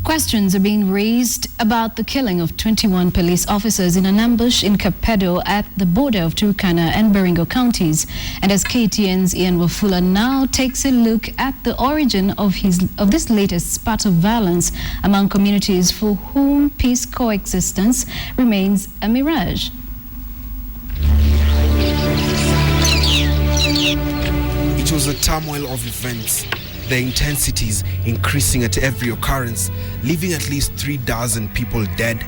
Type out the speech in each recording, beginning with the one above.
Questions are being raised about the killing of 21 police officers in an ambush in Kapedo at the border of Turkana and Baringo counties. And as KTN's Ian Wafula now takes a look at the origin of this latest spat of violence among communities for whom peace coexistence remains a mirage. It was a turmoil of events, the intensities increasing at every occurrence, leaving at least 3,000 people dead,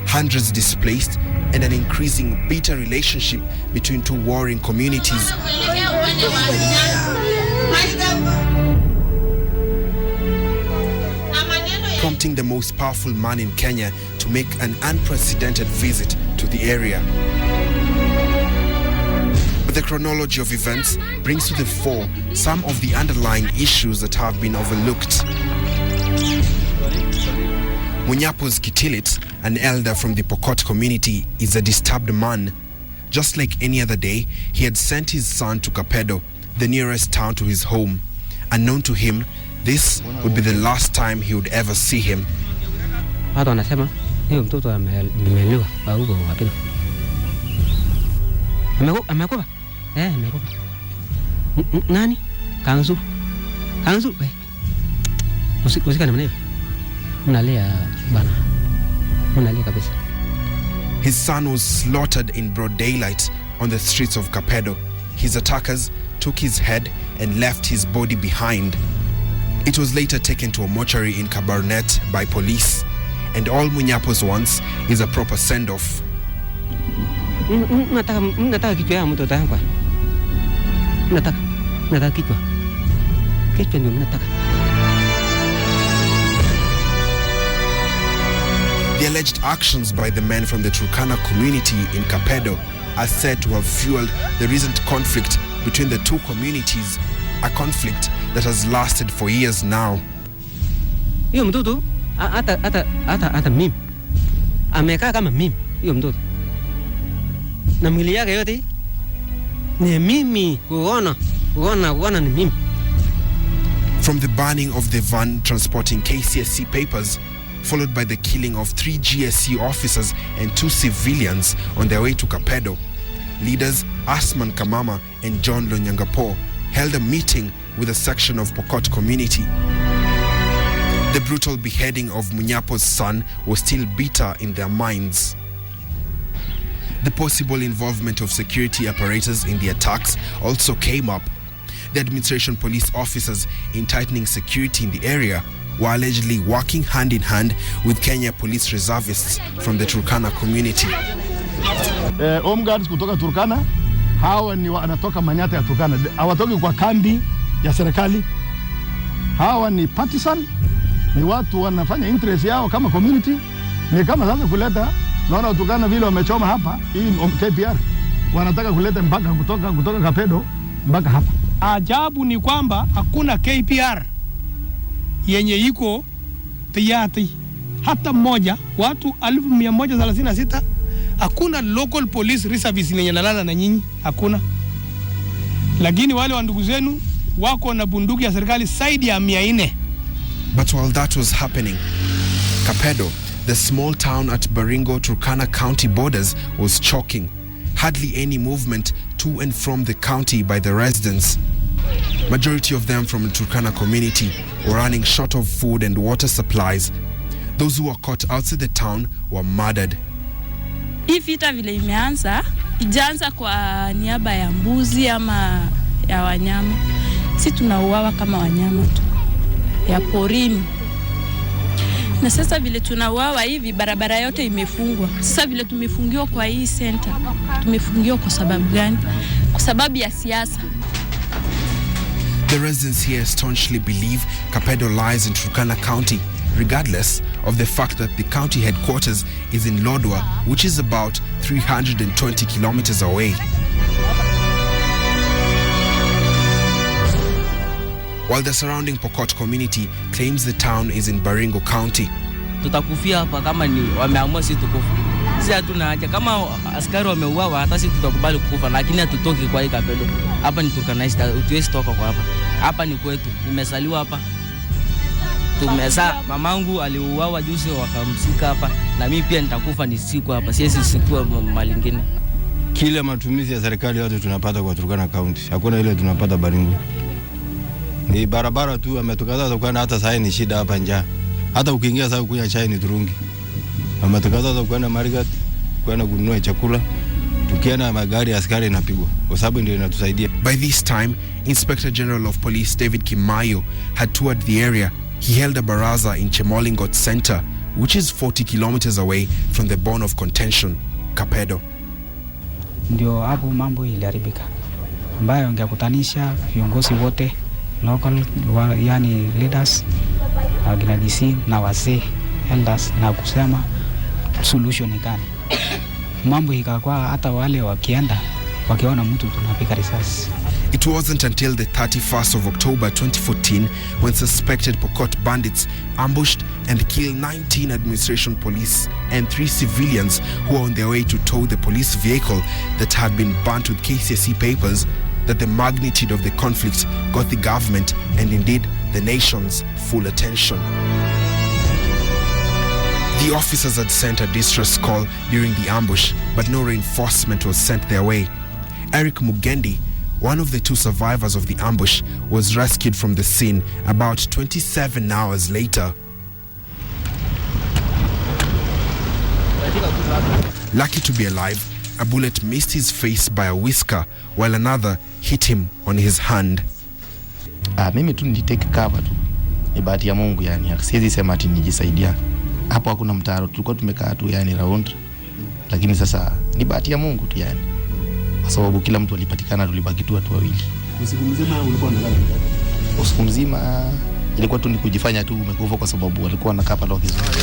hundreds displaced, and an increasing bitter relationship between two warring communities. Prompting the most powerful man in Kenya to make an unprecedented visit to the area. But the chronology of events brings to the fore some of the underlying issues that have been overlooked. Munyapo's Kitilit, an elder from the Pokot community, is a disturbed man. Just like any other day, he had sent his son to Kapedo, the nearest town to his home. Unknown to him, this would be the last time he would ever see him. Nani? Kangsu. Kangsu. Musika namna hiyo. Unalia bana. Unalia kabisa. His son was slaughtered in broad daylight on the streets of Kapedo. His attackers took his head and left his body behind. It was later taken to a mortuary in Kabarnet by police, and all Munyapos wants is a proper send-off. Nataka kichwa ya mtoto wangu. Nataka kichwa. Kichwa ndio nataka. The alleged actions by the men from the Turkana community in Kapedo are said to have fueled the recent conflict between the two communities, a conflict that has lasted for years now. Hiyo mtoto hata mimi amekaa kama mimi hiyo mtoto. Na mwili yake yote ni mimi kuona ni mimi. From the burning of the van transporting KCSE papers, followed by the killing of 3 GSC officers and 2 civilians on their way to Kapedo, leaders Asman Kamama and John Lonyangapo held a meeting with a section of Pokot community. The brutal beheading of Munyapo's son was still bitter in their minds. The possible involvement of security apparatus in the attacks also came up. The administration police officers in tightening security in the area were allegedly working hand in hand with Kenya police reservists from the Turkana community. Home guards kutoka Turkana, hawa ni wanatoka Manyata ya Turkana. Hawatoki kwa kambi ya serikali. Hawa ni partisan, ni watu wanafanya interest yao kama community. Ni kama sasa kuleta, naona Turkana vile wamechoma hapa, hii KPR. Wanataka kuleta mpaka kutoka Kapedo mpaka hapa. Ajabu ni kwamba hakuna KPR yenye iko tayari hata mmoja, watu 1136. Hakuna local police reservice yenye nalala na nyinyi, hakuna. Lakini wale wa ndugu zenu wako na bunduki ya serikali zaidi ya 400. But while that was happening, Kapedo, the small town at Baringo, Turkana county borders, was choking. Hardly any movement to and from the county by the residents. Majority of them from the Turkana community were running short of food and water supplies. Those who were caught outside the town were murdered. Hii vita vile ijaanza kwa niaba ya mbuzi ama ya wanyama. Sisi tunauawa kama wanyama tu ya porini. Na sasa vile tunauawa hivi, barabara yote imefungwa. Sasa vile tumefungiwa kwa hii center, tumefungiwa kwa sababu gani? Kwa sababu ya siasa. The residents here staunchly believe Kapedo lies in Turkana County, regardless of the fact that the county headquarters is in Lodwar, which is about 320 kilometers away. While the surrounding Pokot community claims the town is in Baringo County. Tutakufia hapa kama ni wameamua sisi tukufu. Sisi hatuna haja kama askari wameuawa, hata sisi tutakubali kukufa, lakini hatutoki kwa hii Kapedo. Hapa ni Turkana, hatuwezi toka kwa hapa. Hapa ni kwetu. Nimesaliwa hapa. tumeza mamangu aliuawa juzi wakamsika hapa, na mimi pia nitakufa ni siku hapa, siwezi sikua malingine. Kile matumizi ya serikali yote tunapata kwa Turkana County, hakuna ile tunapata Baringo. Ni barabara tu ametukataza kwenda, hata sasa ni shida hapa njaa. Hata ukiingia sasa kunywa chai ni turungi. Ametukataza kwenda market, kwenda kununua chakula. Tukienda magari askari inapigwa kwa sababu ndio inatusaidia. By this time, Inspector General of Police David Kimayo had toured the area. He held a baraza in Chemolingot Center, which is 40 kilometers away from the bone of contention, Kapedo. Ndio hapo mambo iliharibika, ambayo ingekutanisha viongozi wote local, yani leaders, organization na wazee elders, na kusema solution ni gani. Mambo ikakuwa hata wale wakiona mtu tunapiga risasi. It wasn't until the 31st of October 2014 when suspected Pokot bandits ambushed and killed 19 administration police and 3 civilians who were on their way to tow the police vehicle that had been burnt with KCSE papers that the magnitude of the conflict got the government and indeed the nation's full attention. The officers had sent a distress call during the ambush, but no reinforcement was sent their way. Eric Mugendi, one of the 2 survivors of the ambush, was rescued from the scene about 27 hours later. Lucky to be alive, a bullet missed his face by a whisker, while another hit him on his hand. Mimi tu nilitake cover tu. Ni bahati ya Mungu yani. Siwezi sema ati nijisaidia. Hapo hakuna mtaro, tulikuwa tumekaa tu yani round. Lakini sasa ni bahati ya Mungu tu yani. Kwa sababu kila mtu alipatikana, tulibaki tu watu wawili. Usiku mzima ulikuwa unalala? Usiku mzima ilikuwa tu ni kujifanya tu umekufa kwa sababu walikuwa wanakaa pale wakizunguka.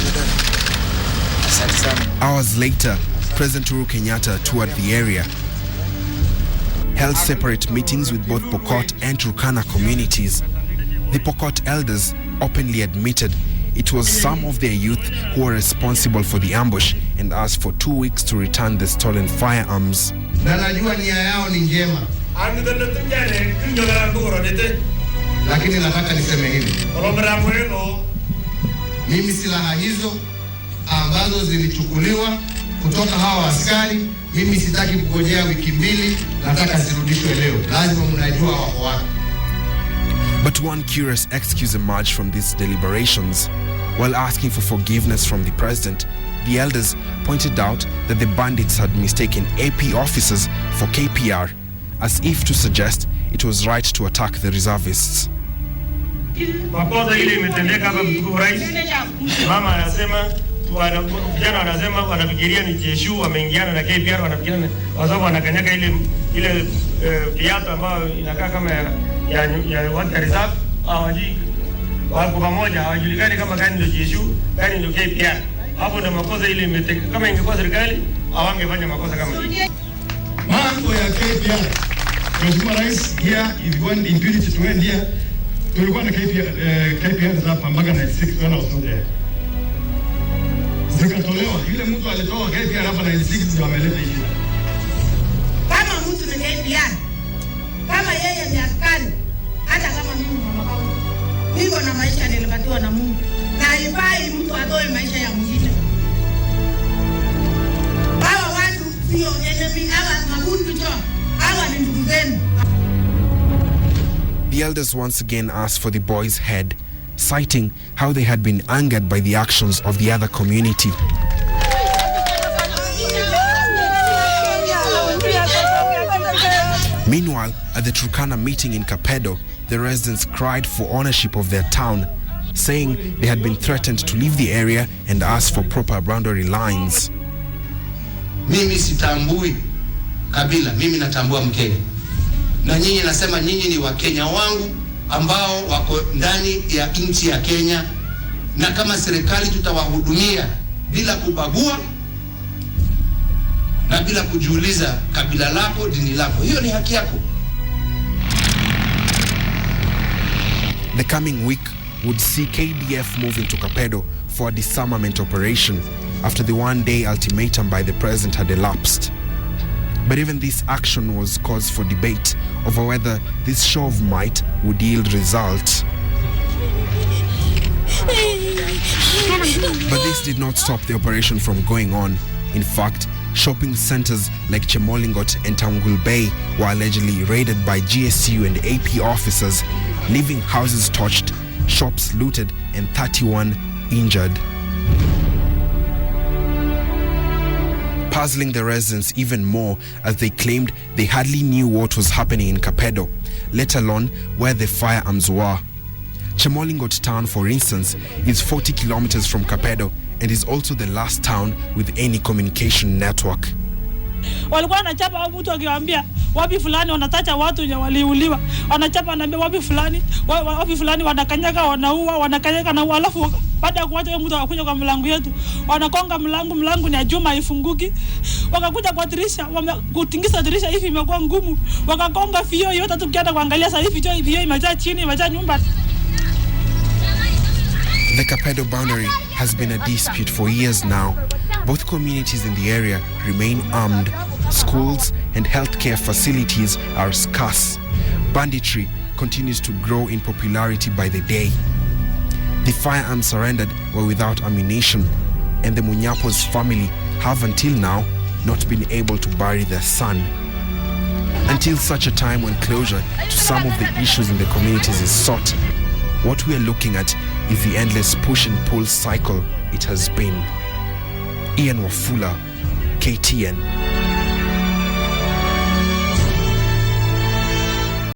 Hours later, President Uhuru Kenyatta toured the area, held separate meetings with both Pokot and Turkana communities. The Pokot elders openly admitted it was some of their youth who were responsible for the ambush and asked for 2 weeks to return the stolen firearms. Na najua nia yao ni njema, lakini nataka niseme hivi, mimi silaha hizo ambazo zilichukuliwa kutoka hawa askari, mimi sitaki kungojea wiki 2, nataka zirudishwe leo. Lazima mnajua wako wapi. But one curious excuse emerged from these deliberations. While asking for forgiveness from the president, the elders pointed out that the bandits had mistaken AP officers for KPR, as if to suggest it was right to attack the reservists. Makosa ile imetendeka hapa mkuu rais. Mama anasema vijana wanasema wanafikiria ni jeshu wameingiana na KPR, wanafikiria kwa sababu wanakanyaga ile viatu ambayo inakaa kama ya water reserve, hawaji wako pamoja, hawajulikani kama gani ndio jeshu gani ndio KPR. Hapo ndio makosa ile imetendeka. Kama ingekuwa serikali hawangefanya makosa kama hiyo. Mambo ya KPR, Mheshimiwa Rais, here if you want impunity to end here, tulikuwa na KPR hapa mpaka 96 when I was there. Zikatolewa, yule mtu alitoa KPR hapa 96 ndio ameleta hii. Kama mtu ni KPR, kama yeye ni askari, hata kama mimi mama wangu, niko na maisha nilipatiwa na Mungu, na haifai mtu atoe maisha ya mwingine. Hawa watu sio enemy, hawa makundi tu, hawa ni ndugu zenu. The elders once again asked for the boy's head, citing how they had been angered by the actions of the other community. Meanwhile, at the Turkana meeting in Kapedo, the residents cried for ownership of their town, saying they had been threatened to leave the area and asked for proper boundary lines. Mimi sitambui kabila, mimi natambua Mkenya. Na nyinyi nasema nyinyi ni Wakenya wangu ambao wako ndani ya nchi ya Kenya, na kama serikali tutawahudumia bila kubagua na bila kujiuliza kabila lako, dini lako. Hiyo ni haki yako. The coming week would see KDF move into Kapedo for a disarmament operation after the one-day ultimatum by the president had elapsed. But even this action was cause for debate over whether this show of might would yield results. But this did not stop the operation from going on. In fact, shopping centers like Chemolingot and Tangul Bay were allegedly raided by GSU and AP officers, leaving houses torched, shops looted, and 31 injured. Puzzling the residents even more, as they claimed they hardly knew what was happening in Kapedo, let alone where the firearms were. Chemolingot town, for instance, is 40 kilometers from Kapedo and is also the last town with any communication network. Walikuwa wanachapa mtu akiwaambia wapi fulani wanatacha watu wenye waliuliwa, wanachapa anaambia wapi fulani wanakanyaga wanakanyaga na alafu baada ya kuacha mtu akakuja kwa mlango yetu wanakonga mlango ni Juma ifunguki, wakakuja kwa dirisha kutingisa dirisha hivi imekuwa ngumu, wakakonga vioo yote, tukienda kuangalia sasa hivi vioo imejaa chini, imejaa nyumba. The Kapedo boundary has been a dispute for years now. Both communities in the area remain armed. Schools and healthcare facilities are scarce. Banditry continues to grow in popularity by the day. The firearms surrendered were without ammunition, and the Munyapo's family have until now not been able to bury their son. Until such a time when closure to some of the issues in the communities is sought, what we are looking at is the endless push and pull cycle it has been. Ian Wafula, KTN.